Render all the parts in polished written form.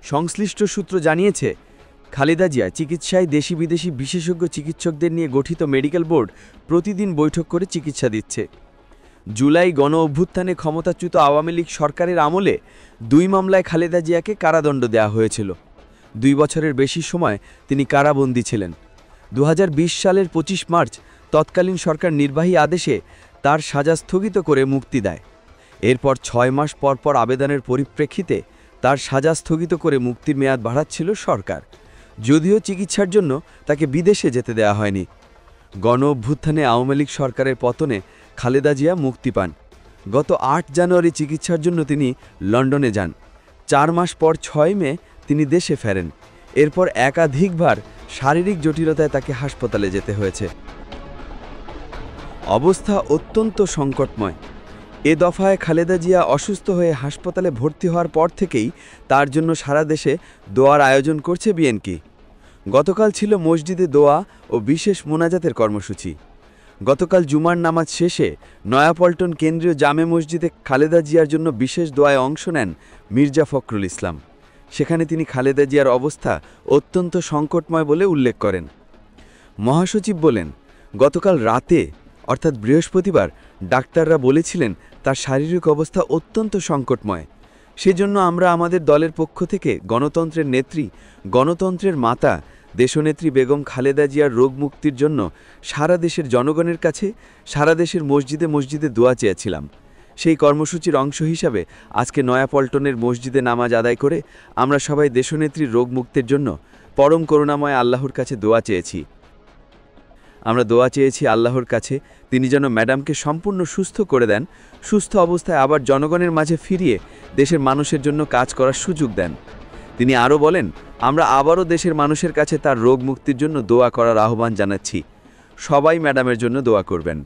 সংশ্লিষ্ট সূত্র জানিয়েছে, খালেদা জিয়া চিকিৎসায় দেশি বিদেশি বিশেষজ্ঞ চিকিৎসকদের নিয়ে গঠিত মেডিকেল বোর্ড প্রতিদিন বৈঠক করে চিকিৎসা দিচ্ছে। জুলাই গণ অভ্যুত্থানে ক্ষমতাচ্যুত আওয়ামী লীগ সরকারের আমলে 2 মামলায় খালেদা জিয়াকে কারাদণ্ড দেওয়া হয়েছিল। 2 বছরের বেশি সময় তিনি কারাবন্দী ছিলেন। 2020 সালের 25 মার্চ তৎকালীন সরকার নির্বাহী আদেশে তার সাজা স্থগিত করে মুক্তি দেয়। এরপর 6 মাস পর আবেদনের পরিপ্রেক্ষিতে তার সাজা স্থগিত করে মুক্তির মেয়াদ বাড়াচ্ছিল সরকার, যদিও চিকিৎসার জন্য তাকে বিদেশে যেতে দেওয়া হয়নি। গণ অভ্যুত্থানে আওয়ামী লীগ সরকারের পতনে খালেদা জিয়া মুক্তি পান। গত 8 জানুয়ারি চিকিৎসার জন্য তিনি লন্ডনে যান। 4 মাস পর 6 মে তিনি দেশে ফেরেন। এরপর একাধিকবার শারীরিক জটিলতায় তাকে হাসপাতালে যেতে হয়েছে। অবস্থা অত্যন্ত সংকটময়। এ দফায় খালেদা জিয়া অসুস্থ হয়ে হাসপাতালে ভর্তি হওয়ার পর থেকেই তার জন্য সারা দেশে দোয়ার আয়োজন করছে বিএনপি। গতকাল ছিল মসজিদে দোয়া ও বিশেষ মোনাজাতের কর্মসূচি। গতকাল জুমার নামাজ শেষে নয়াপল্টন কেন্দ্রীয় জামে মসজিদে খালেদা জিয়ার জন্য বিশেষ দোয়ায় অংশ নেন মির্জা ফখরুল ইসলাম। সেখানে তিনি খালেদা জিয়ার অবস্থা অত্যন্ত সংকটময় বলে উল্লেখ করেন। মহাসচিব বলেন, গতকাল রাতে অর্থাৎ বৃহস্পতিবার ডাক্তাররা বলেছিলেন তার শারীরিক অবস্থা অত্যন্ত সংকটময়। সেজন্য আমরা আমাদের দলের পক্ষ থেকে গণতন্ত্রের নেত্রী, গণতন্ত্রের মাতা দেশনেত্রী বেগম খালেদা জিয়ার রোগ মুক্তির জন্য সারা দেশের জনগণের কাছে সারা দেশের মসজিদে মসজিদে দোয়া চেয়েছিলাম। সেই কর্মসূচির অংশ হিসাবে আজকে নয়াপল্টনের মসজিদে নামাজ আদায় করে আমরা সবাই দেশনেত্রীর রোগ মুক্তির জন্য পরম করুণাময় আল্লাহর কাছে দোয়া চেয়েছি। আমরা দোয়া চেয়েছি আল্লাহর কাছে তিনি যেন ম্যাডামকে সম্পূর্ণ সুস্থ করে দেন, সুস্থ অবস্থায় আবার জনগণের মাঝে ফিরিয়ে দেশের মানুষের জন্য কাজ করার সুযোগ দেন। তিনি আরও বলেন, আমরা আবারও দেশের মানুষের কাছে তার রোগ মুক্তির জন্য দোয়া করার আহ্বান জানাচ্ছি। সবাই ম্যাডামের জন্য দোয়া করবেন।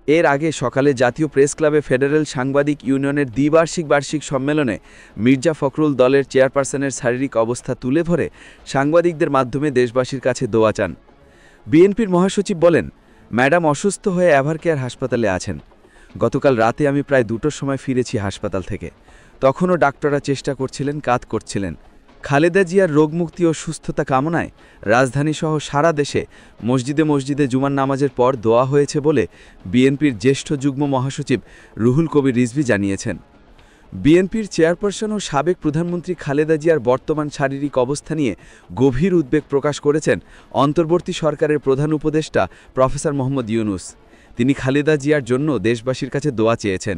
এর আগে সকালে জাতীয় প্রেস ক্লাবে ফেডারেল সাংবাদিক ইউনিয়নের দ্বিবার্ষিক সম্মেলনে মির্জা ফখরুল দলের চেয়ারপারসনের শারীরিক অবস্থা তুলে ধরে সাংবাদিকদের মাধ্যমে দেশবাসীর কাছে দোয়া চান। বিএনপির মহাসচিব বলেন, ম্যাডাম অসুস্থ হয়ে এভারকেয়ার হাসপাতালে আছেন। গতকাল রাতে আমি প্রায় 2টোর সময় ফিরেছি হাসপাতাল থেকে। তখনও ডাক্তাররা চেষ্টা করছিলেন, কাজ করছিলেন। খালেদা জিয়ার রোগমুক্তি ও সুস্থতা কামনায় রাজধানীসহ সারা দেশে মসজিদে মসজিদে জুমার নামাজের পর দোয়া হয়েছে বলে বিএনপির জ্যেষ্ঠ যুগ্ম মহাসচিব রুহুল কবির রিজভী জানিয়েছেন। বিএনপির চেয়ারপারসন ও সাবেক প্রধানমন্ত্রী খালেদা জিয়ার বর্তমান শারীরিক অবস্থা নিয়ে গভীর উদ্বেগ প্রকাশ করেছেন অন্তর্বর্তী সরকারের প্রধান উপদেষ্টা প্রফেসর মোহাম্মদ ইউনুস। তিনি খালেদা জিয়ার জন্য দেশবাসীর কাছে দোয়া চেয়েছেন।